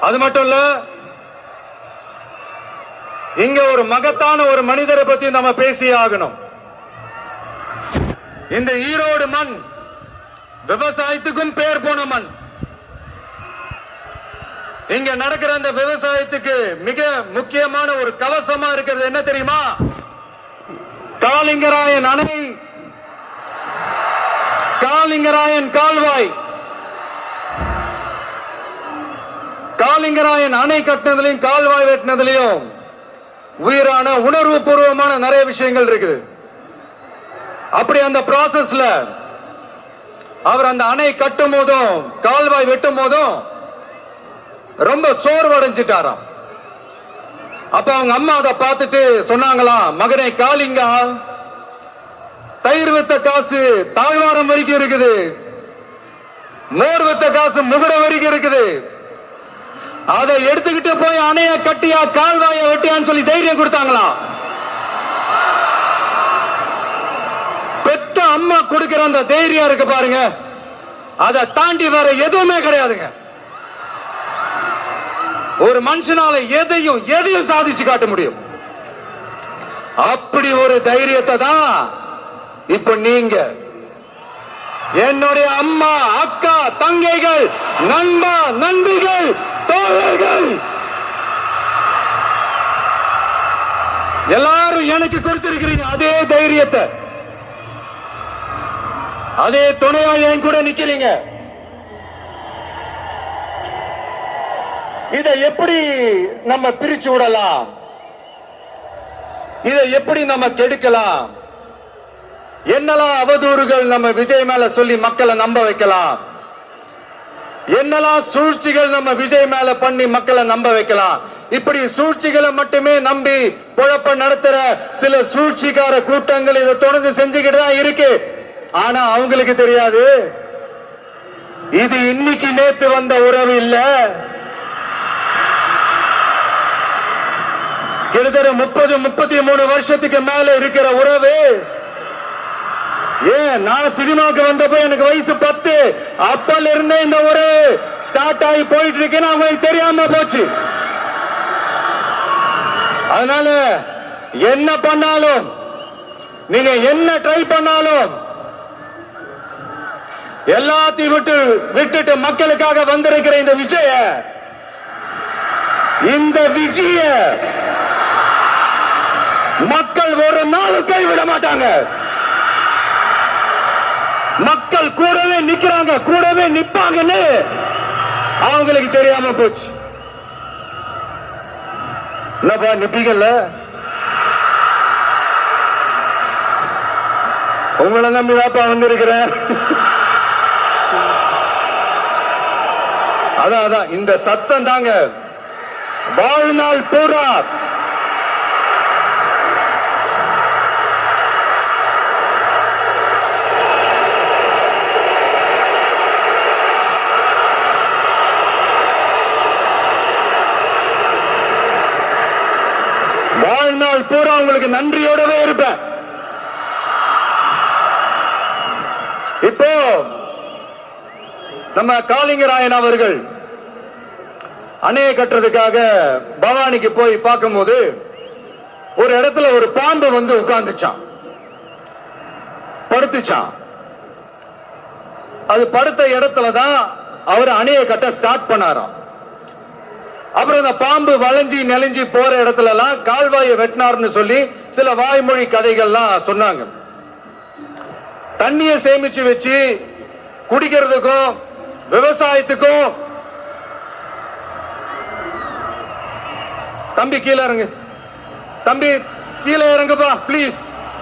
அது மட்டும் இல்ல, இங்க ஒரு மகத்தான ஒரு மனிதரை பத்தி நம்ம பேசியே ஆகணும். இந்த ஈரோடு மண் விவசாயத்துக்கும் பேர் போன மண். இங்க நடக்கிற அந்த விவசாயத்துக்கு மிக முக்கியமான ஒரு கவசமா இருக்கிறது என்ன தெரியுமா? காலிங்கராயன் அணை, காலிங்கராயன் கால்வாய். காலிங்கராயன் அணை கட்டினதுலயும் கால்வாய் வெட்டினதுலயும் உயிரான உணர்வு பூர்வமான நிறைய விஷயங்கள் இருக்குது. அப்படி அந்த ப்ராசஸ்ல அவர் அந்த அணை கட்டும் போதும் கால்வாய் வெட்டும் போதும் ரொம்ப சோர்வடைஞ்சிட்டாராம். அப்ப அவங்க அம்மா அதை பார்த்துட்டு சொன்னாங்களாம், மகனே காலிங்கா, தயிர் வித்த காசு தாழ்வாரம் வரைக்கும் இருக்குது, மோர் வித்த காசு முகடம் வரைக்கும் இருக்குது, அதை எடுத்துக்கிட்டு போய் அணைய கட்டியா கால்வாய வெட்டியான்னு சொல்லி தைரியம் கொடுத்தாங்களாம். பெத்த அம்மா கொடுக்கிற அந்த தைரியம் இருக்கு பாருங்க, அதை தாண்டி வேற எதுவுமே கிடையாதுங்க. ஒரு மனுஷனால எதையும் சாதிச்சு காட்ட முடியும். அப்படி ஒரு தைரியத்தை தான் இப்ப நீங்க, என்னுடைய அம்மா, அக்கா, தங்கைகள், நண்பா, நண்பிகள், தோழர்கள் எல்லாரும் எனக்கு கொடுத்திருக்கிறீங்க. அதே தைரியத்தை, அதே துணையா என் கூட நிக்கிறீங்க. இதை எப்படி நம்ம பிரிச்சு விடலாம்? இதை எப்படி நம்ம கெடுக்கலாம்? என்னெல்லாம் அவதூறுகள் நம்ம விஜய் மேல சொல்லி மக்களை நம்ப வைக்கலாம்? என்னெல்லாம் சூழ்ச்சிகள் நம்ம விஜய் மேல பண்ணி மக்களை நம்ப வைக்கலாம்? இப்படி சூழ்ச்சிகளை மட்டுமே நம்பி குழப்ப நடத்துற சில சூழ்ச்சிக்கார கூட்டங்கள் இதை தொடர்ந்து செஞ்சுக்கிட்டு தான் இருக்கு. ஆனா அவங்களுக்கு தெரியாது, இது இன்னைக்கு நேத்து வந்த உறவு இல்ல. கிட்டத்தட்ட 30-33 வருஷத்துக்கு மேல இருக்கிற உறவு. ஏன், நான் சினிமாக்கு வந்தப்ப எனக்கு வயசு 10, அப்பல இருந்தே இந்த உறவு ஸ்டார்ட் ஆகி போயிட்டு இருக்குன்னு அவங்களுக்கு தெரியாம போச்சு. அதனால என்ன பண்ணாலும், நீங்க என்ன ட்ரை பண்ணாலும், எல்லாத்தையும் விட்டுட்டு மக்களுக்காக வந்திருக்கிற இந்த விஜய மக்கள் ஒரு நாள் கைவிட மாட்டாங்க. மக்கள் கூடவே நிக்கிறாங்க, கூடவே நிப்பாங்கன்னு அவங்களுக்கு தெரியாம போச்சு. என்னப்பா நிப்பீங்கல்ல? உங்களை நம்பிதாப்பா வந்திருக்கிறேன். அதான் இந்த சத்தம் தாங்க வாழ்நாள் பூரா பூரா உங்களுக்கு நன்றியோடவே இருப்பேன். இப்போ நம்ம காலிங்கராயன் அவர்கள் அணையை கட்டுறதுக்காக பவானிக்கு போய் பார்க்கும்போது ஒரு இடத்துல ஒரு பாம்பு வந்து உட்கார்ந்துச்சான், படுத்துச்சான். அது படுத்த இடத்துலதான் அவர் அணையை கட்ட ஸ்டார்ட் பண்ணாராம். அப்புறம் அந்த பாம்பு வளைஞ்சி நெளிஞ்சி போற இடத்துல எல்லாம் கால்வாயை வெட்டினார்னு சொல்லி சில வாய்மொழி கதைகள்லாம் சொன்னாங்க. தண்ணியை சேமிச்சு வச்சு குடிக்கிறதுக்கும் விவசாயத்துக்கும். தம்பி கீழே இறங்கு, தம்பி கீழே இறங்குப்பா, பிளீஸ்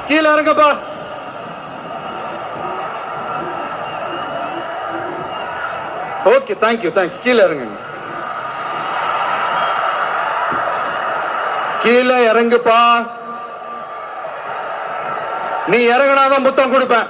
கீழே இறங்குப்பா. Okay, thank you thank you. கீழே இறங்குங்க, கீழே இறங்குப்பா. நீ இறங்கினாதான் முத்தம் கொடுப்பேன்.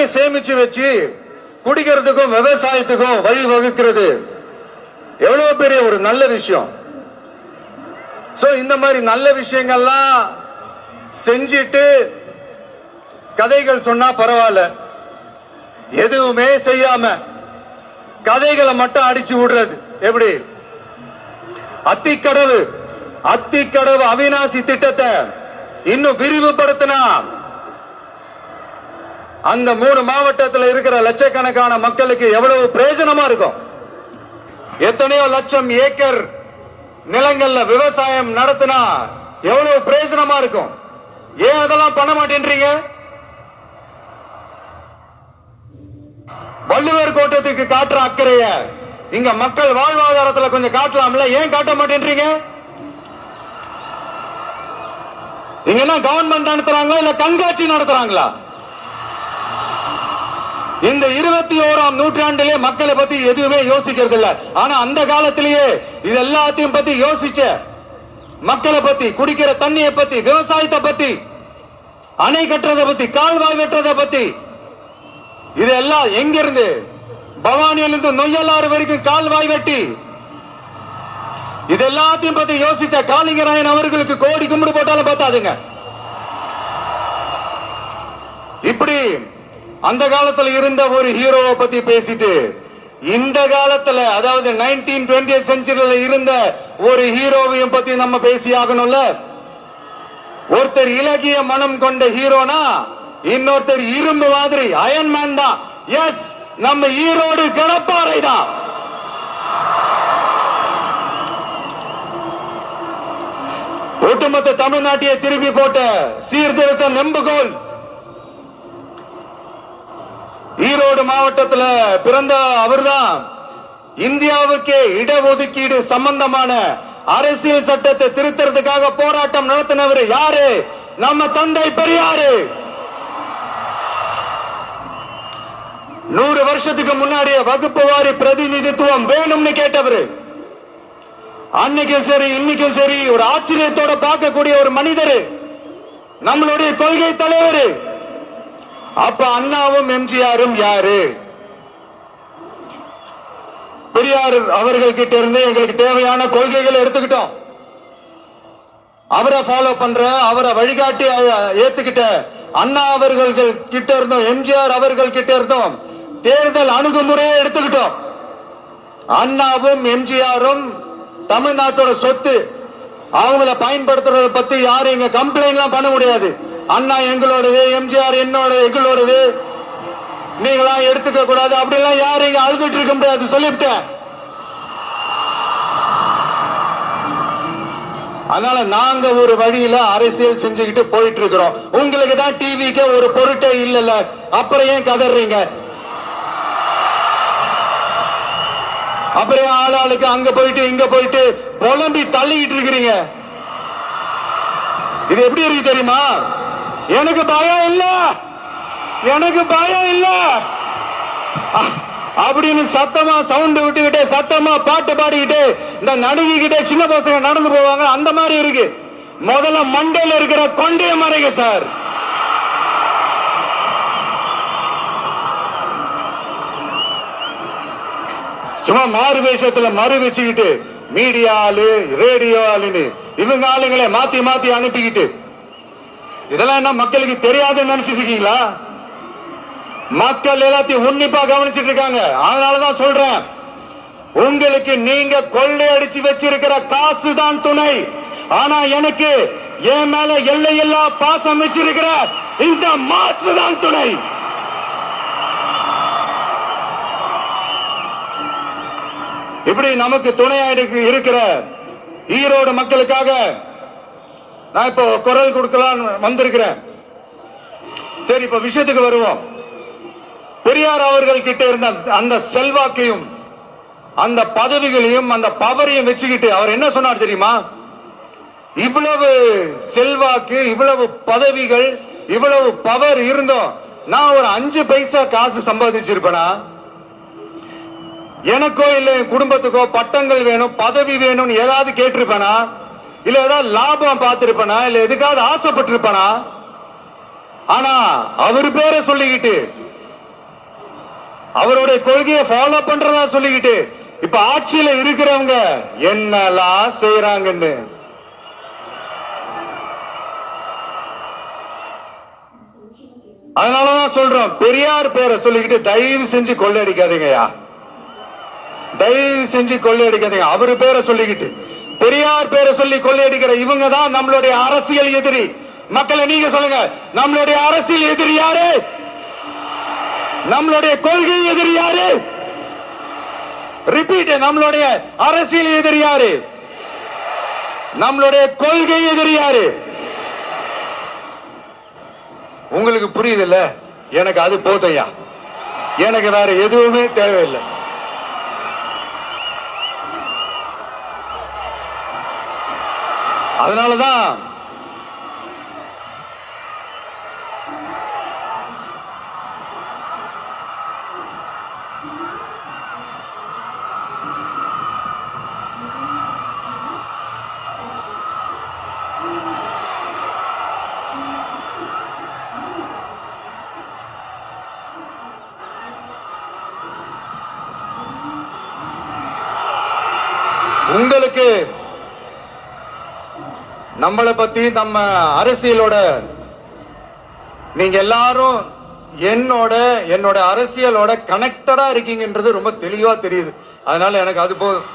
தண்ணியை சேமிச்சு வச்சு குடிக்கிறதுக்கும் விவசாயத்துக்கும் வழி வகுக்கிறது எவ்வளவு பெரிய ஒரு நல்ல விஷயம். சோ இந்த மாதிரி நல்ல விஷயங்கள்லாம் செஞ்சிட்டு கதைகள் சொன்னா பரவாயில்ல, எதுவுமே செய்யாம கதைகளை மட்டும் அடிச்சு விடுறது எப்படி? அத்திக்கடவு அவிநாசி திட்டத்தை இன்னும் விரிவுபடுத்தினா அந்த 3 மாவட்டத்தில் இருக்கிற லட்சக்கணக்கான மக்களுக்கு எவ்வளவு பிரயோஜனமா இருக்கும். எத்தனையோ லட்சம் ஏக்கர் நிலங்கள்ல விவசாயம் நடத்தினா எவ்வளவு பிரயோஜனமா இருக்கும். ஏன் அதெல்லாம் பண்ண மாட்டேன்றீங்க? வள்ளுவர் கோட்டத்துக்கு காட்டுற அக்கறைய இங்க மக்கள் வாழ்வாதாரத்துல கொஞ்சம் காட்டலாம்ல, ஏன் காட்ட மாட்டேன்றீங்க? இங்க என்ன கவர்மெண்ட் நடத்துறாங்களா இல்ல கண்காட்சி நடத்துறாங்களா? இந்த 21ஆம் நூற்றாண்டிலே மக்களை பத்தி எதுவுமே யோசிக்கிறது இல்ல. ஆனா அந்த காலத்திலேயே இது எல்லாத்தையும் பத்தி யோசிச்ச மக்களை பத்தி, குடிக்கிற தண்ணியை பத்தி, விவசாயத்தை பத்தி, அணை கட்டுறதை பத்தி, கால்வாய் வெட்டுறதை பத்தி, இதெல்லாம் எங்கிருந்து? பவானியிலிருந்து நொய்யலாறு வரைக்கும் கால்வாய் வெட்டி இது எல்லாத்தையும் பத்தி யோசிச்ச காளிங்கராயன் அவர்களுக்கு கோடி கும்பிடு போட்டாலும் பார்த்தாதுங்க. இப்படி அந்த காலத்துல இருந்த ஒரு ஹீரோவை பத்தி பேசிட்டு இந்த காலத்துல, அதாவது 1920th செஞ்சுரியில இருந்த ஒரு ஹீரோவையும் பத்தி நம்ம பேசி ஆகணும்ல. ஒருத்தர் இலகிய மனம் கொண்ட ஹீரோனா இன்னொருத்தர் இரும்பு மாதிரி அயன்மேன் தான். எஸ், நம்ம ஈரோடு கடப்பாறை தான். ஒட்டுமொத்த தமிழ்நாட்டையே திருப்பி போட்ட சீர்திருத்த நெம்புகோல். ஈரோடு மாவட்டத்தில் பிறந்த அவர்தான் இந்தியாவுக்கே இடஒதுக்கீடு சம்பந்தமான அரசியல் சட்டத்தை திருத்தறதுக்காக போராட்டம் நடத்தினவர் யாரு? நம்ம தந்தை பெரியாரு. 100 வருஷத்துக்கு முன்னாடியே வகுப்பு வாரி பிரதிநிதித்துவம் வேணும்னு கேட்டவர். அன்னைக்கும் சரி இன்னைக்கும் சரி ஒரு ஆச்சரியத்தோட பார்க்கக்கூடிய ஒரு மனிதர், நம்மளுடைய கொள்கை தலைவர். அப்ப அண்ணாவும் எம்ஜிஆரும் யாரு? பெரியார் அவர்கள் கிட்ட இருந்து எங்களுக்கு தேவையான கொள்கைகளை எடுத்துக்கிட்டோம். அவரை ஃபாலோ பண்ற, அவரை வழிகாட்டி ஏத்துக்கிட்ட அண்ணா அவர்கள் கிட்ட இருந்தோம், எம்ஜிஆர் அவர்கள் கிட்ட இருந்தோம் தேர்தல் அணுகுமுறையை எடுத்துக்கிட்டோம். அண்ணாவும் எம்ஜிஆரும் தமிழ்நாட்டோட சொத்து, அவங்கள பயன்படுத்துறத பத்தி யாரும் இங்க கம்ப்ளைண்ட் எல்லாம் பண்ண முடியாது. அண்ணா எங்களோடது, எம்ஜிஆர் என்னோட எங்களோடது, நீங்களா எடுத்துக்க கூடாது அப்படிலாம் யாரும் இங்க அழுதுட்டு இருக்க முடியாது, சொல்லிவிட்டேன். அதனால நாங்க ஒரு வழியில அரசியல் செஞ்சுக்கிட்டு போயிட்டு இருக்கிறோம். உங்களுக்கு தான் டிவிக்கு ஒரு பொருட்டே இல்ல, அப்புறம் ஏன் கதறீங்க? அப்புறம் ஆளாளுக்கு அங்க போயிட்டு இங்க போயிட்டு புலம்பி தள்ளிக்கிட்டு இருக்கிறீங்க. இது எப்படி இருக்கு தெரியுமா? எனக்கு பயம் இல்ல, எனக்கு பயம் இல்ல அப்படின்னு சத்தமா சவுண்ட் விட்டுக்கிட்டே சத்தமா பாட்டு பாடிக்கிட்டு இந்த நடுங்கிக்கிட்டே சின்ன பசங்க நடந்து போவாங்க, அந்த மாதிரி இருக்கு. முதல்ல மண்டையில இருக்கிற கொண்டைய மறைங்க சார். சும்மா மாறு வேஷத்துல மறு வச்சுக்கிட்டு மீடியா ஆளு, ரேடியோ ஆளுன்னு இவங்க ஆளுங்களை மாத்தி மாத்தி அனுப்பிக்கிட்டு, இதெல்லாம் என்ன மக்களுக்கு தெரியாதுன்னு நினைச்சிட்டு இருக்கீங்களா? மக்கள் எல்லாத்தையும் உன்னிப்பா கவனிச்சிட்டு இருக்காங்க. அதனாலதான் சொல்றேன், உங்களுக்கு நீங்க கொள்ளையடிச்சு வச்சிருக்கிற காசு தான் துணை. ஆனா எனக்கு என் மேல எல்லையில்லா பாசம் வச்சிருக்கிற இந்த மாசு தான் துணை. இப்படி நமக்கு துணையா இருக்கிற ஈரோடு மக்களுக்காக நான் இப்போ குரல் கொடுக்கலாம் வந்திருக்கிறேன். சரி, இப்ப விஷயத்துக்கு வருவோம். பெரியார் அவர்கள் கிட்ட இருந்த அந்த செல்வாக்கையும் அந்த பதவிகளையும் அந்த பவரையும் வச்சுக்கிட்டு அவர் என்ன சொன்னார் தெரியுமா? இவ்வளவு செல்வாக்கு, இவ்வளவு பதவிகள், இவ்வளவு பவர் இருந்தோம் நான் ஒரு 5 பைசா காசு சம்பாதிச்சிருப்பேனா? எனக்கோ இல்ல குடும்பத்துக்கோ பட்டங்கள் வேணும், பதவி வேணும்னு ஏதாவது கேட்டிருப்பேனா? இல்ல ஏதாவது லாபம் பார்த்திருப்பேனா? இல்ல எதுக்காவது ஆசைப்பட்டிருப்பேனா? ஆனா அவர் பேரை சொல்லிக்கிட்டு அவருடைய கொள்கையை ஃபாலோ பண்றதா சொல்லிக்கிட்டு இப்ப ஆட்சியில இருக்கிறவங்க என்னெல்லாம் செய்யறாங்கன்னு. அதனாலதான் சொல்றோம், பெரியார் பேரை சொல்லிக்கிட்டு தயவு செஞ்சு கொள்ளையடிக்காதீங்கயா, தயவு செஞ்சு கொள்ளையடிக்காதீங்க. அவரு பேரை சொல்லிக்கிட்டு பெரியார் பேரை சொல்லி கொள்ளையடிக்கிற இவங்க தான் நம்மளுடைய அரசியல் எதிரி. மக்களை நீங்க சொல்லுங்க, நம்மளுடைய அரசியல் எதிரி யாரு? நம்மளுடைய கொள்கை எதிரி யாரு? ரிப்பீட், நம்மளுடைய அரசியல் எதிரி யாரு? நம்மளுடைய கொள்கை எதிரி யாரு? உங்களுக்கு புரியுதுல்ல? எனக்கு அது போதையா, எனக்கு வேற எதுவுமே தேவையில்லை. அதனாலதான் உங்களுக்கு நம்மளை பத்தி, நம்ம அரசியலோட, நீங்க எல்லாரும் என்னோட அரசியலோட கனெக்டடா இருக்கீங்கன்றது ரொம்ப தெளிவா தெரியுது. அதனால எனக்கு அது போதும்.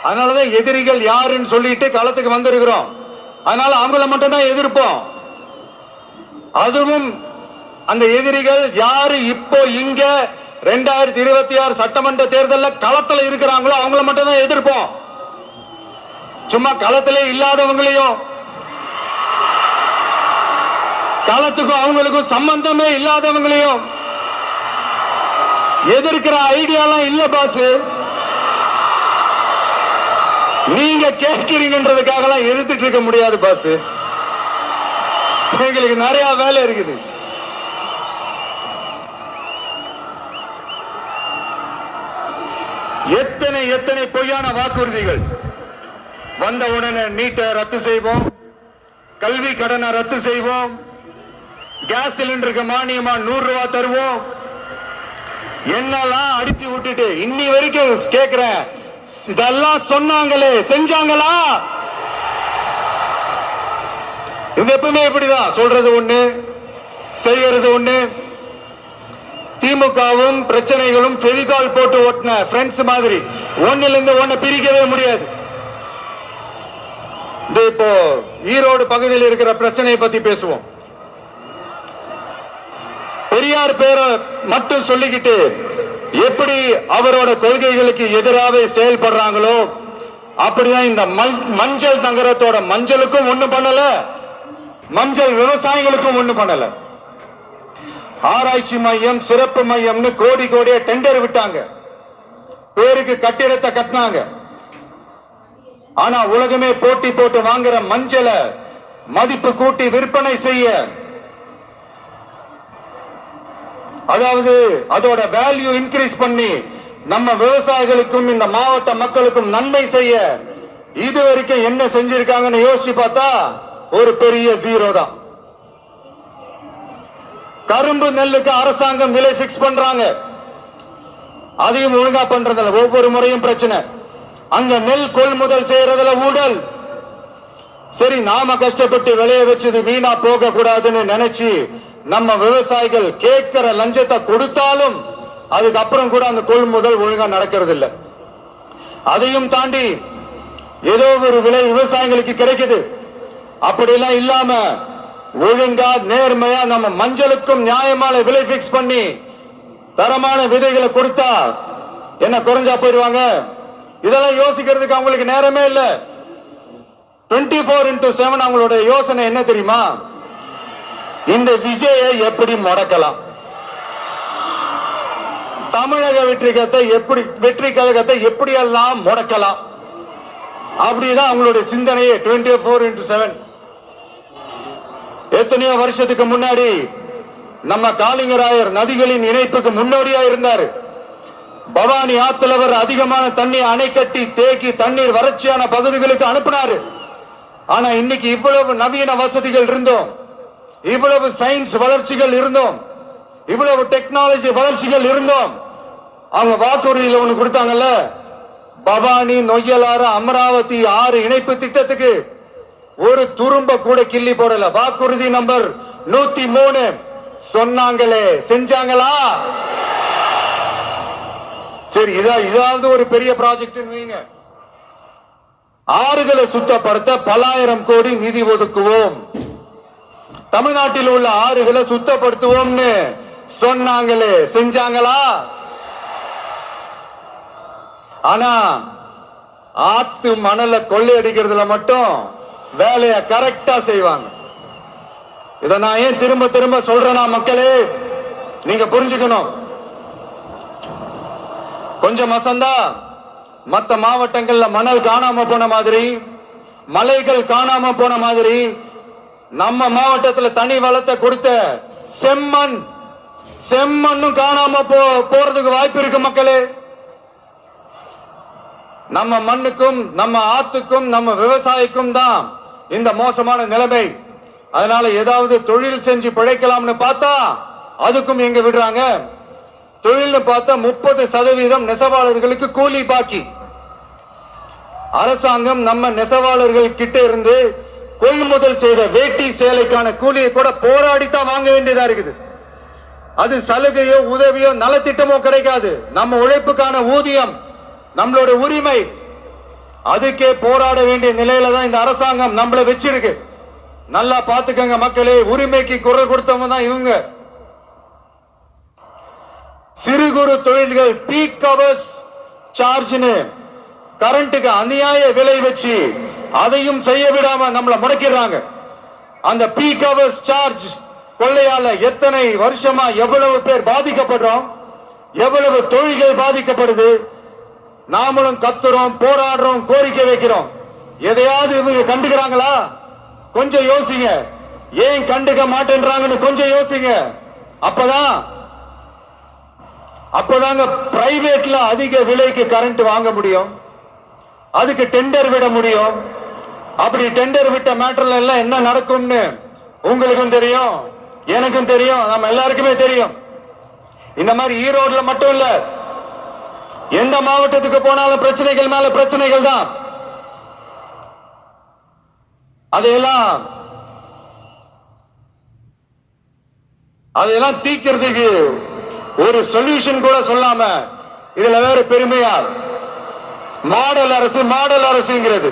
அதனாலதான் எதிரிகள் யாருன்னு சொல்லிட்டு களத்துக்கு வந்திருக்கிறோம். அதனால அவங்கள மட்டும் தான் எதிர்ப்போம். அதுவும் அந்த எதிரிகள் யாரு இப்போ இங்க 2026 சட்டமன்ற தேர்தலில் களத்துல இருக்கிறாங்களோ அவங்கள மட்டும் தான் எதிர்ப்போம். சும்மா களத்திலே இல்லாதவங்களையும், களத்துக்கும் அவங்களுக்கும் சம்பந்தமே இல்லாதவங்களையும் எதிர்க்கிற ஐடியாலாம் இல்ல பாஸ். நீங்க கேட்கிறீங்கன்றதுக்காக எல்லாம் எதிர்த்துட்டு இருக்க முடியாது பாஸ். எங்களுக்கு நிறைய வேலை இருக்குது. எத்தனை எத்தனை பொய்யான வாக்குறுதிகள். வந்த உடனே நீட்டை ரத்து செய்வோம், கல்வி கடனை ரத்து செய்வோம், கேஸ் சிலிண்டருக்கு மானியமா 100 ரூபாய் தருவோம், என்னெல்லாம் அடிச்சு விட்டுட்டு இன்னி வரைக்கும் கேட்கிறேன், இதெல்லாம் சொன்னாங்களே செஞ்சாங்களா? இவங்க எப்பவுமே இப்படிதான், சொல்றது ஒண்ணு செய்யறது ஒண்ணு. திமுகவும் பிரச்சனைகளும் ஃபெவிகால் போட்டு ஓட்டின ஃப்ரெண்ட்ஸ் மாதிரி ஒன்னில இருந்து ஒன்ன பிரிக்கவே முடியாது. இப்போ ஈரோடு பகுதியில் இருக்கிற பிரச்சனையை பத்தி பேசுவோம். பெரியார் பேரை மட்டும் சொல்லிக்கிட்டு எப்படி அவரோட கொள்கைகளுக்கு எதிராக செயல்படுறாங்களோ அப்படிதான் இந்த மஞ்சள் நகரத்தோட மஞ்சளுக்கும் ஒண்ணு பண்ணல, மஞ்சள் விவசாயிகளுக்கும் ஒண்ணு பண்ணல. ஆராய்ச்சி மையம், சிறப்பு மையம்னு கோடி கோடியா டெண்டர் விட்டாங்க, பேருக்கு கட்டிடத்தை கட்டினாங்க. ஆனா உலகமே போட்டி போட்டு வாங்குற மஞ்சளை மதிப்பு கூட்டி விற்பனை செய்ய, அதாவது அதோட வேல்யூ இன்கிரீஸ் பண்ணி நம்ம விவசாயிகளுக்கும் இந்த மாவட்ட மக்களுக்கும் நன்மை செய்ய இது வரைக்கும் என்ன செஞ்சிருக்காங்கன்னு யோசிச்சு பார்த்தா ஒரு பெரிய ஜீரோ தான். கரும்பு நெல்லுக்கு அரசாங்கம் விலை பிக்ஸ் பண்றாங்க, அதையும் ஒழுங்கா பண்றதில்ல. ஒவ்வொரு முறையும் பிரச்சனை. அங்க நெல் கொள்முதல் செய்யறதுல ஊழல். சரி, நாம கஷ்டப்பட்டு விளைய வச்சது வீணா போக கூடாதுன்னு நினைச்சு நம்ம விவசாயிகள் கேட்கிற லஞ்சத்தை கொடுத்தாலும் அதுக்கப்புறம் கூட அந்த கொள்முதல் ஒழுங்கா நடக்கிறது இல்லை. அதையும் தாண்டி ஏதோ ஒரு விலை விவசாயிகளுக்கு கிடைக்குது. அப்படிலாம் இல்லாம ஒழுங்கா நேர்மையா நம்ம மஞ்சளுக்கும் நியாயமான விலை பிக்ஸ் பண்ணி தரமான விதைகளை கொடுத்தா என்ன குறைஞ்சா போயிடுவாங்க? இதெல்லாம் யோசிக்கிறதுக்கு அவங்களுக்கு நேரமே இல்லை. 24x7 அவங்களோட யோசனை என்ன தெரியுமா? இந்த விஜயை எப்படி முடக்கலாம், தமிழக வெற்றி கழகத்தை எப்படியெல்லாம் முடக்கலாம், அப்படிதான் அவங்களுடைய சிந்தனையே 24x7. எத்தனையோ வருஷத்துக்கு முன்னாடி நம்ம காளிங்கராயர் நதிகளின் இணைப்புக்கு முன்னோடியா இருந்தாரு. பவானி ஆத்துல அதிகமான தண்ணி அணை கட்டி தேக்கி தண்ணீர் வறட்சியான பகுதிகளுக்கு அனுப்பினாரு. ஆனா இன்னைக்கு இவ்வளவு நவீன வசதிகள் இருந்தோம், இவ்வளவு சயின்ஸ் வளர்ச்சிகள் இருந்தோம், இவ்வளவு டெக்னாலஜி வளர்ச்சிகள் இருந்தோம். அவங்க வாக்குறுதியில் ஒண்ணு கொடுத்தாங்கல்ல, பவானி, நொய்யலாறு, அமராவதி 6 இணைப்பு திட்டத்துக்கு ஒரு துரும்ப கூட கிள்ளி போடல. வாக்குறுதி நம்பர் 103 சொன்னாங்களே, செஞ்சாங்களா? சரி, இதாவது ஒரு பெரிய ப்ராஜெக்ட் வைங்க. ஆறுகளை சுத்தப்படுத்த பல்லாயிரம் கோடி நிதி ஒதுக்குவோம், தமிழ்நாட்டில் உள்ள ஆறுகளை சுத்தப்படுத்துவோம்னு சொன்னாங்களே, செஞ்சாங்களா? ஆனா ஆத்து மணலை கொள்ளையடிக்கிறதுல மட்டும் வேலையை கரெக்டா செய்வாங்க. இதை நான் ஏன் திரும்ப திரும்ப சொல்றேன்னா, மக்களே நீங்க புரிஞ்சுக்கணும். கொஞ்சம் மசந்தா மத்த மாவட்டங்கள்ல மணல் காணாம போன மாதிரி, மலைகள் காணாம போன மாதிரி, நம்ம மாவட்டத்துல தனி வளத்தை கொடுத்த செம்மண்ணும் காணாம போறதுக்கு வாய்ப்பு இருக்கு மக்களே. நம்ம மண்ணுக்கும் நம்ம ஆத்துக்கும் நம்ம விவசாயிக்கும் தான் இந்த மோசமான நிலைமை. அதனால ஏதாவது தொழில் செஞ்சு பிழைக்கலாம்னு பார்த்தா அதுக்கும் எங்க விடுறாங்க. தொழில்னு பார்த்தா 30% நெசவாளர்களுக்கு கூலி பாக்கி. அரசாங்கம் நம்ம நெசவாளர்கள் கிட்ட இருந்து கொள்முதல் செய்த வேட்டி சேலைக்கான கூலியை கூட போராடித்தான் வாங்க வேண்டியதா இருக்குது. அது சலுகையோ உதவியோ நலத்திட்டமோ கிடைக்காது. நம்ம உழைப்புக்கான ஊதியம், நம்மளோட உரிமை, அதுக்கே போராட வேண்டிய நிலையில தான் இந்த அரசாங்கம் நம்மள வச்சிருக்கு. நல்லா பாத்துக்கங்க மக்களே, உரிமைக்கு குரல் கொடுத்தவங்க தான் இவங்க. சிறு குறு தொழில்கள் பீக் ஹவர்ஸ் சார்ஜ்னு கரண்ட்டுக்கு அநியாய விலை வச்சு அதையும் செய்ய விடாம நம்மள முடக்கிறாங்க. அந்த பீக் ஹவர்ஸ் சார்ஜ் கொள்ளையால எத்தனை வருஷமா எவ்வளவு பேர் பாதிக்கப்படுறோம், எவ்வளவு தொழில்கள் பாதிக்கப்படுது. நாமளும் கத்துறோம், போராடுறோம், கோரிக்கை வைக்கிறோம். எதையாவது இவங்க கண்டுக்கிறாங்களா? கொஞ்சம் யோசிங்க. ஏன் கண்டுக்க மாட்டேன்றாங்கன்னு கொஞ்சம் யோசிங்க. அப்பதாங்க பிரைவேட்ல அதிக விலைக்கு கரண்ட் வாங்க முடியும், அதுக்கு டெண்டர் விட முடியும். அப்படி டெண்டர் விட்ட மேட்டர்ல எல்லாம் என்ன நடக்கும்னு உங்களுக்கும் தெரியும், எனக்கும் தெரியும், நம்ம எல்லாருக்குமே தெரியும். இந்த மாதிரி ஈரோடுல மட்டும் இல்ல, எந்த மாவட்டத்துக்கு போனாலும் பிரச்சனைகள் மேல பிரச்சனைகள் தான். அதையெல்லாம் தீக்கிறதுக்கு ஒரு சொல்யூஷன் கூட சொல்லாம இதுல வேற பெருமையா மாடல் அரசுங்கிறது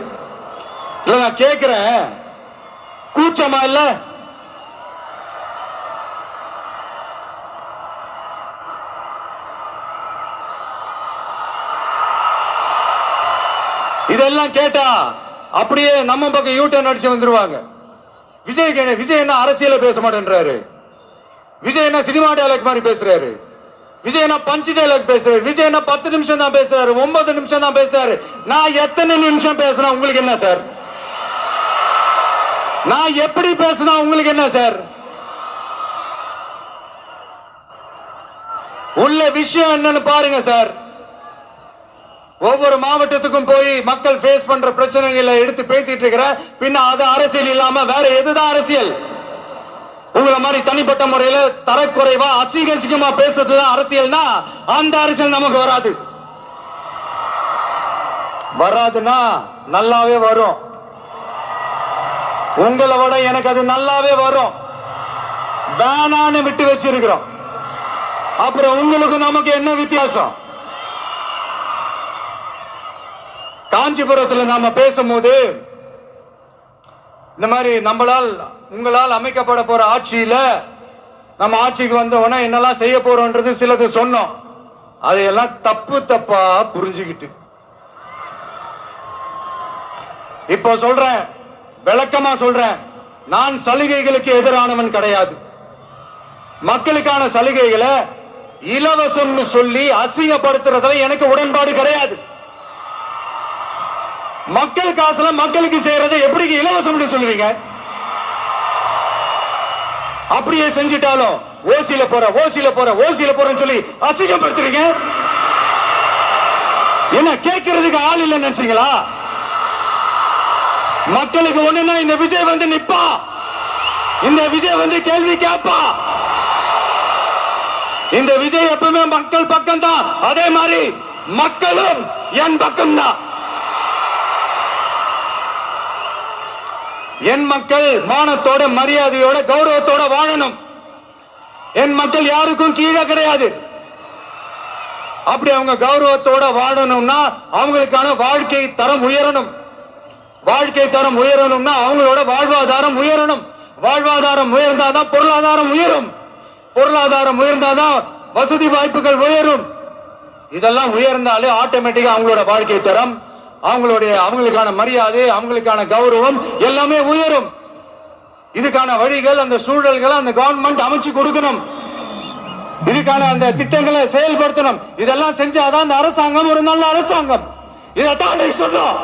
இல்ல. நான் கேட்கிறேன், கூச்சமா இல்ல? இதெல்லாம் கேட்டா அப்படியே நம்ம பக்கம் யூட்டர்ன் அடிச்சு வந்துருவாங்க. விஜய் என்ன அரசியல பேச மாட்டேன்றாரு, விஜய் என்ன சினிமா டயலாக் மாதிரி பேசுறாரு, விஜய் என்ன பஞ்ச் டயலாக் பேசுறாரு, விஜய் என்ன 10 நிமிஷம் தான் பேசுறாரு, 9 நிமிஷம் தான் பேசுறாரு. நான் எத்தனை நிமிஷம் பேசுனா உங்களுக்கு என்ன சார்? நான் எப்படி பேசுனா உங்களுக்கு என்ன சார்? உள்ள விஷயம் என்னன்னு பாருங்க சார். ஒவ்வொரு மாவட்டத்துக்கும் போய் மக்கள் ஃபேஸ் பண்ற பிரச்சனைகளை எடுத்து பேசிட்டு இருக்கிற பின்ன அது அரசியல் இல்லாம வேற எதுதான் அரசியல்? உங்களை மாதிரி தனிப்பட்ட முறையில தரக்குறைவா அசிங்கமா பேசுறதுதான் அரசியல்னா அந்த அரசியல் நமக்கு வராதுன்னா நல்லாவே வரும். உங்களை விட எனக்கு அது நல்லாவே வரும். வேணான்னு விட்டு வச்சிருக்கிறோம். அப்புறம் உங்களுக்கு நமக்கு என்ன வித்தியாசம்? காஞ்சிபுரத்தில் நாம பேசும்போது இந்த மாதிரி உங்களால் அமைக்கப்பட போற ஆட்சியில நம்ம ஆட்சிக்கு வந்த உடனே என்னெல்லாம் செய்ய போறோம்ன்றது சிலது சொன்னோம். அதையெல்லாம் தப்பா புரிஞ்சுக்கிட்டு இப்போ சொல்றேன், விளக்கமா சொல்றேன். நான் சலுகைகளுக்கு எதிரானவன் கிடையாது. மக்களுக்கான சலுகைகளை இலவசம்னு சொல்லி அசிங்கப்படுத்துறதுல எனக்கு உடன்பாடு கிடையாது. மக்கள் காசுல மக்களுக்கு செய்யறதை எப்படி இலவசம் சொல்லுவீங்க? அப்படியே செஞ்சிட்டாலும் ஓசியில போறேன்னு சொல்லி அசிங்கப்படுத்துறீங்க. என்ன கேட்கறதுக்கு ஆள் இல்லைன்னு நினைச்சீங்களா? மக்களுக்கு ஒண்ணுன்னா இந்த விஜய் வந்து நிப்பா, இந்த விஜய் வந்து கேள்வி கேட்பா. இந்த விஜய் எப்பவுமே மக்கள் பக்கம் தான், அதே மாதிரி மக்களும் என் பக்கம் தான். என் மக்கள் மானத்தோட மரியாதையோட கௌரவத்தோட வாழணும். என் மக்கள் யாருக்கும் கீழே கிடையாது. அப்படி அவங்க கௌரவத்தோட வாழணும்னா அவங்களுக்கான வாழ்க்கை தரம் உயரணும். வாழ்க்கை தரம் உயரணும்னா அவங்களோட வாழ்வாதாரம் உயரணும். வாழ்வாதாரம் உயர்ந்தாதான் பொருளாதாரம் உயரும். பொருளாதாரம் உயர்ந்தாதான் வசதி வாய்ப்புகள் உயரும். இதெல்லாம் உயர்ந்தாலே ஆட்டோமேட்டிக்கா அவங்களோட வாழ்க்கை தரம், அவங்களுக்கான மரியாதை, அவங்களுக்கான கௌரவம் எல்லாமே உயரும். இதுக்கான வழிகள், அந்த சூழல்களை அந்த கவர்மெண்ட் அமைச்சு கொடுக்கணும். இதுக்கான அந்த திட்டங்களை செயல்படுத்தணும். இதெல்லாம் செஞ்சாதான் அந்த அரசாங்கம் ஒரு நல்ல அரசாங்கம். இதைத்தான் சொல்றோம்.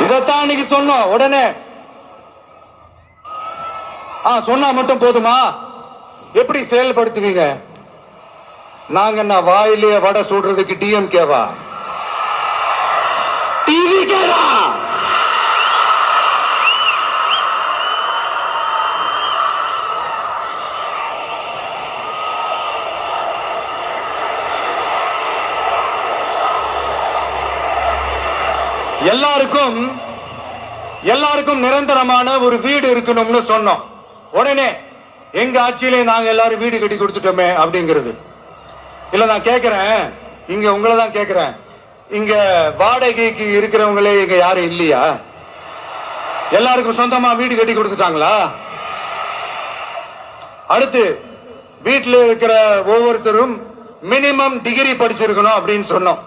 இதைத்தான் இன்னைக்கு சொன்னோம். உடனே சொன்னா மட்டும் போதுமா? எப்படி செயல்படுத்துவீங்க? நாங்க என்ன வாயிலேயே வடை சுடுறதுக்கு டிஎம்கேவா, டிவிகேவா? எல்லாருக்கும் நிரந்தரமான ஒரு வீடு இருக்கணும்னு சொன்னோம். உடனே எங்க ஆட்சியிலே நாங்க எல்லாரும் வீடு கட்டி கொடுத்துட்டோமே அப்படிங்கிறது இல்ல. நான் கேட்கிறேன், இங்க உங்களை தான் கேட்கிறேன், இங்க வாடகைக்கு இருக்கிறவங்களே இங்க யாரும் இல்லையா? எல்லாருக்கும் சொந்தமா வீடு கட்டி கொடுத்துட்டாங்களா? அடுத்து வீட்டில் இருக்கிற ஒவ்வொருத்தரும் மினிமம் டிகிரி படிச்சிருக்கணும் அப்படின்னு சொன்னோம்.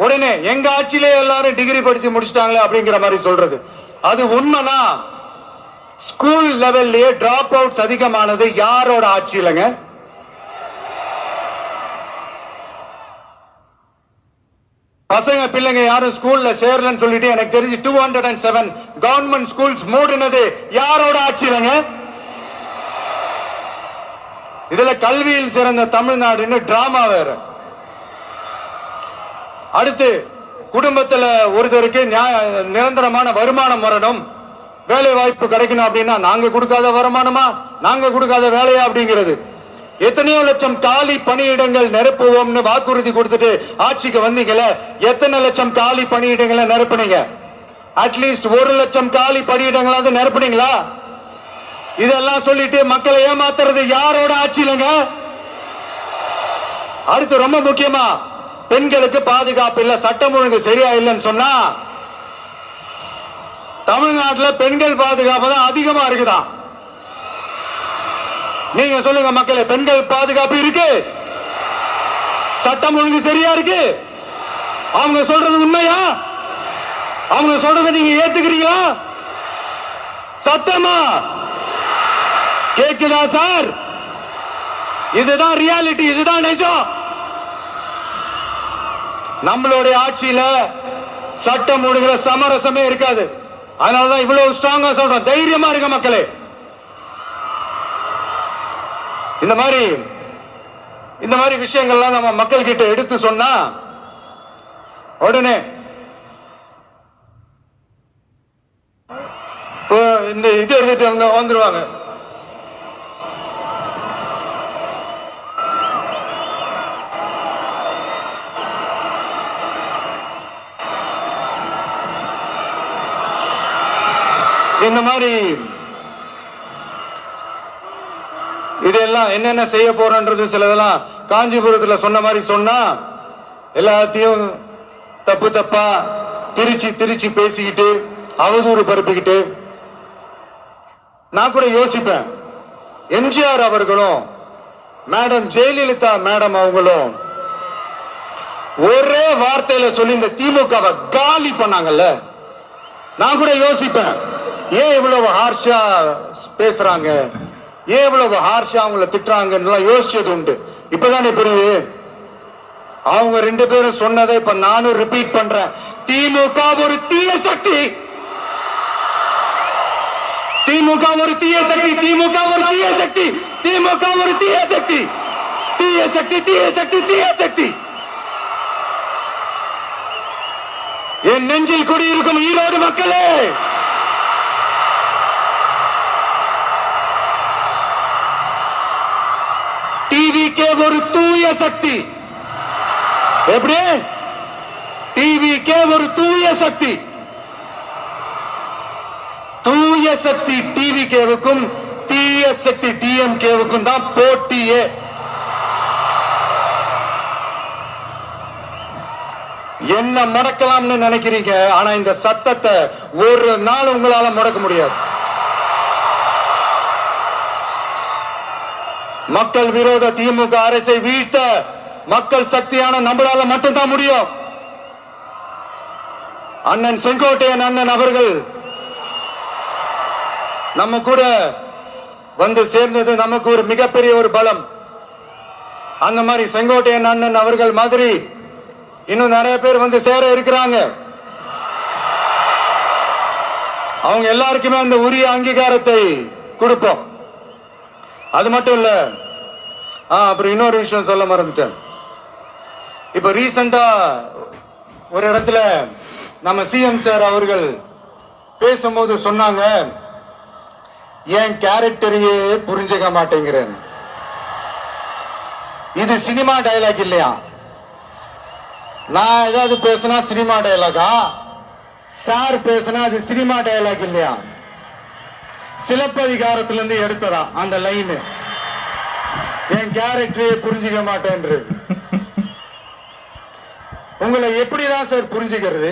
உடனே எங்க ஆட்சியிலே எல்லாரும் டிகிரி படிச்சு முடிச்சிட்டாங்களே அப்படிங்கிற மாதிரி சொல்றது அது உண்மைனா? ஸ்கூல் லெவல்லயே டிராப் அவுட்ஸ் அதிகமானது யாரோட ஆட்சியிலங்க? பசங்க பிள்ளைங்க யாரும் ஸ்கூல்ல சேரலன்னு சொல்லிட்டு எனக்கு தெரிஞ்சு 207 கவர்மெண்ட் ஸ்கூல்ஸ் மூடினது யாரோட ஆட்சியிலங்க? இதுல கல்வியில் சிறந்த தமிழ்நாடுன்னு டிராமா வேற. அடுத்து குடும்பத்துல ஒருத்தருக்கு நிரந்தரமான வருமானம் வரணும், வேலை வாய்ப்பு கிடைக்கணும் அப்படின்னா நாங்க கொடுக்காத வருமானமா, நாங்க கொடுக்காத வேலையா அப்படிங்கிறது. எத்தனையோ லட்சம் காலி பணியிடங்கள் நிரப்புவோம்னு வாக்குறுதி கொடுத்துட்டு ஆட்சிக்கு வந்தீங்கல்ல, எத்தனை லட்சம் காலி பணியிடங்களை நிரப்புனீங்க? அட்லீஸ்ட் 1 லட்சம் காலி பணியிடங்களாவது நிரப்புனீங்களா? இதெல்லாம் சொல்லிட்டு மக்களை ஏமாத்துறது யாரோட ஆட்சியிலங்க? அடுத்து ரொம்ப முக்கியமா, பெண்களுக்கு பாதுகாப்பு இல்ல, சட்டம் ஒழுங்கு சரியா இல்லைன்னு சொன்னா தமிழ்நாட்டில் பெண்கள் பாதுகாப்பு தான் அதிகமா இருக்குதான். நீங்க சொல்லுங்க மக்களே, பெண்கள் பாதுகாப்பு இருக்கு, சட்டம் ஒழுங்கு சரியா இருக்கு? அவங்க சொல்றது உண்மையா? அவங்க சொல்றதை நீங்க ஏத்துக்கிறீங்களா? சத்தமா கேக்குதா சார்? இதுதான் ரியாலிட்டி, இதுதான் நிஜம். நம்மளுடைய ஆட்சியில சட்டம் ஒழுங்குற சமரசமே இருக்காது. அதனாலதான் இவ்வளவு ஸ்ட்ராங்கா சொல்றோம், தைரியமா இருக்க மக்களே. இந்த மாதிரி விஷயங்கள்லாம் நம்ம மக்கள் கிட்ட எடுத்து சொன்னா உடனே இந்த இது எடுத்துட்டு வந்துருவாங்க. இந்த மாதிரி இதெல்லாம் என்னென்ன செய்ய போறன்றது சிலதெல்லாம் காஞ்சிபுரத்துல சொன்ன மாதிரி சொன்னா எல்லாத்தையும் தப்பா திருச்சி பேசிக்கிட்டு அவதூறு பரப்பிக்கிட்டு. நான் கூட யோசிப்பேன், எம்ஜிஆர் அவர்களும் மேடம் ஜெயலலிதா மேடம் அவங்களும் ஒரே வார்த்தையில சொல்லி இந்த திமுகவை காலி பண்ணாங்கல்ல. நான் கூட யோசிப்பேன், ஏன் இவ்வளவு ஹார்ஷா பேசுறாங்க, ஏன் இவ்வளவு ஹார்ஷா அவங்களை திட்டுறாங்கன்னு யோசிச்சது உண்டு. இப்பதானே புரியுது. அவங்க ரெண்டு பேரும் சொன்னதை இப்ப நானும் ரிப்பீட் பண்றேன். திமுக ஒரு தீய சக்தி, திமுக ஒரு தீய சக்தி, திமுக ஒரு தீய சக்தி, திமுக ஒரு தீய சக்தி, தீய சக்தி, தீய சக்தி, தீய சக்தி. என் நெஞ்சில் குடியிருக்கும் ஈரோடு மக்களே, டிவிகே ஒரு தூய சக்தி. எப்படி? டிவிகே ஒரு தூய சக்தி. தூய சக்தி டிவிகேவுக்கும் தீய சக்தி டிஎம்கேவுக்கும் தான் போட்டியே. என்ன முடக்கலாம்னு நினைக்கிறீங்க, ஆனா இந்த சத்தத்தை ஒரு நாள் உங்களால முடக்க முடியாது. மக்கள் விரோத திமுக அரசை வீழ்த்த மக்கள் சக்தியான நம்மளால மட்டும்தான் முடியும். அண்ணன் செங்கோட்டையன் அண்ணன் அவர்கள் நம்ம கூட வந்து சேர்ந்தது நமக்கு ஒரு மிகப்பெரிய ஒரு பலம். அந்த மாதிரி செங்கோட்டையன் அண்ணன் அவர்கள் மாதிரி இன்னும் நிறைய பேர் வந்து சேர இருக்கிறாங்க. அவங்க எல்லாருக்குமே அந்த உரிய அங்கீகாரத்தை கொடுப்போம். அது மட்டும் இல்ல, அப்புறம் இன்னொரு விஷயம் சொல்ல மறந்துட்டேன். இப்ப ரீசெண்டா ஒரு இடத்துல நம்ம சிஎம் சார் அவர்கள் பேசும்போது சொன்னாங்க, என் கேரக்டரையே புரிஞ்சுக்க மாட்டேங்கிறேன். இது சினிமா டயலாக் இல்லையா? நான் ஏதாவது பேசினா சினிமா டயலாகா? சார் பேசினா அது சினிமா டயலாக் இல்லையா? சிலப்பதிகாரத்திலிருந்து எடுத்ததா அந்த லைன், என் கேரக்டரையே புரிஞ்சுக்க மாட்டேன்றது. உங்களை எப்படிதான் சார் புரிஞ்சுக்கிறது?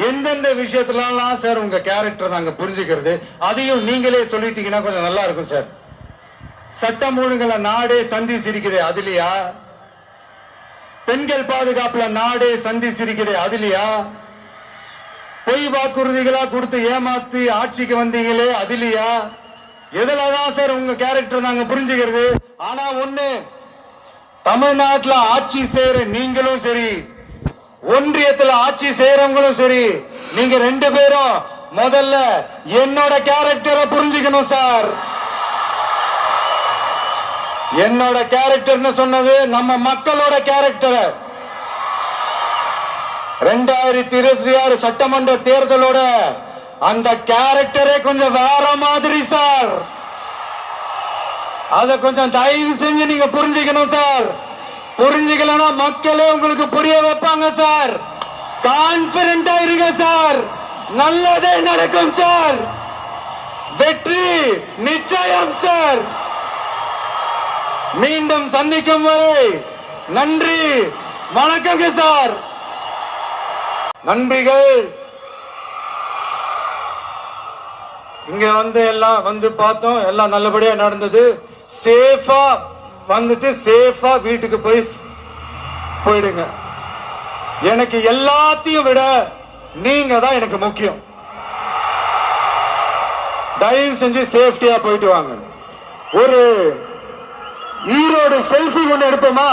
எந்தெந்த விஷயத்துலாம் சார் உங்க கேரக்டர் நாங்க புரிஞ்சுக்கிறது? அதையும் நீங்களே சொல்லிட்டீங்கன்னா கொஞ்சம் நல்லா இருக்கும் சார். சட்டம் ஒழுங்குல நாடே சந்தி சிரிக்குது, அதுலயா? பெண்கள் பாதுகாப்புல நாடே சந்தி சிரிக்குது, அதுலயா? பொய் வாக்குறுதிகளா கொடுத்து ஏமாத்தி ஆட்சிக்கு வந்தீங்களே, அதுலயா? எதுலதான் சார் உங்க கேரக்டர் நாங்க புரிஞ்சுக்கிறது? ஆனா ஒண்ணு, தமிழ்நாட்டுல ஆட்சி செய்யற நீங்களும் சரி, ஒன்றியத்துல ஆட்சி செய்யறவங்களும் சரி, நீங்க ரெண்டு பேரும் முதல்ல என்னோட கேரக்டரை புரிஞ்சுக்கணும் சார். என்னோட கேரக்டர்னு சொன்னது நம்ம மக்களோட கேரக்டர். 2026 சட்டமன்ற தேர்தலோட அந்த கேரக்டரே கொஞ்சம் வேற மாதிரி சார். அத கொஞ்சம் தயவு செஞ்சு நீங்க புரிஞ்சுக்கணும் சார். புரிஞ்சுக்கலன்னா மக்களே உங்களுக்கு புரிய வைப்பாங்க சார். கான்பிடண்டா இருங்க சார், நல்லதே நடக்கும் சார். வெற்றி நிச்சயம் சார். மீண்டும் சந்திக்கும் வரை நன்றி, வணக்கங்க சார். நன்றிகள். இங்க வந்து எல்லாம் வந்து பார்த்தோம், எல்லாம் நல்லபடியா நடந்தது. சேஃபா வந்துட்டு சேஃபா வீட்டுக்கு போயிடுங்க. எனக்கு எல்லாத்தையும் விட நீங்க தான் எனக்கு முக்கியம். தயவு செஞ்சு சேஃப்டியா போயிட்டு வாங்க. ஒரு ஈரோடு செல்ஃபி ஒன்று எடுப்போமா?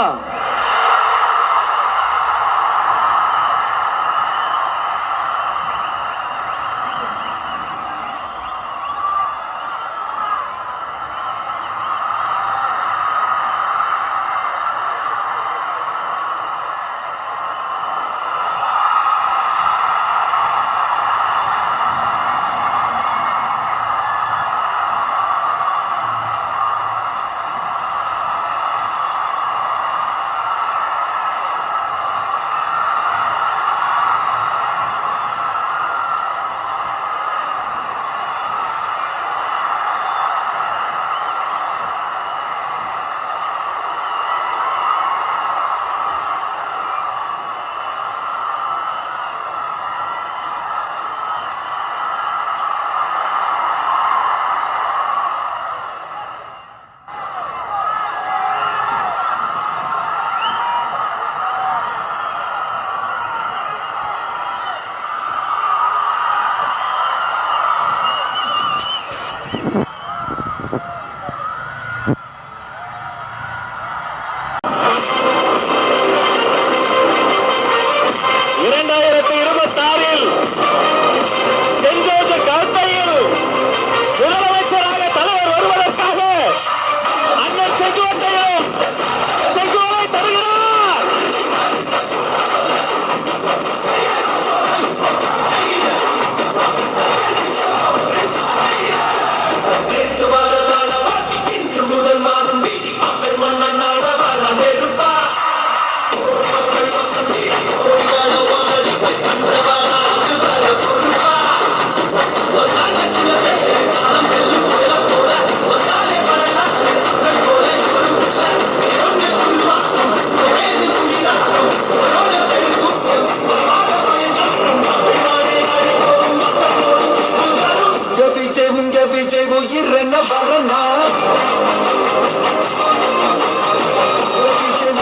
உங்க விஜய் உயிர் என்ன வரனா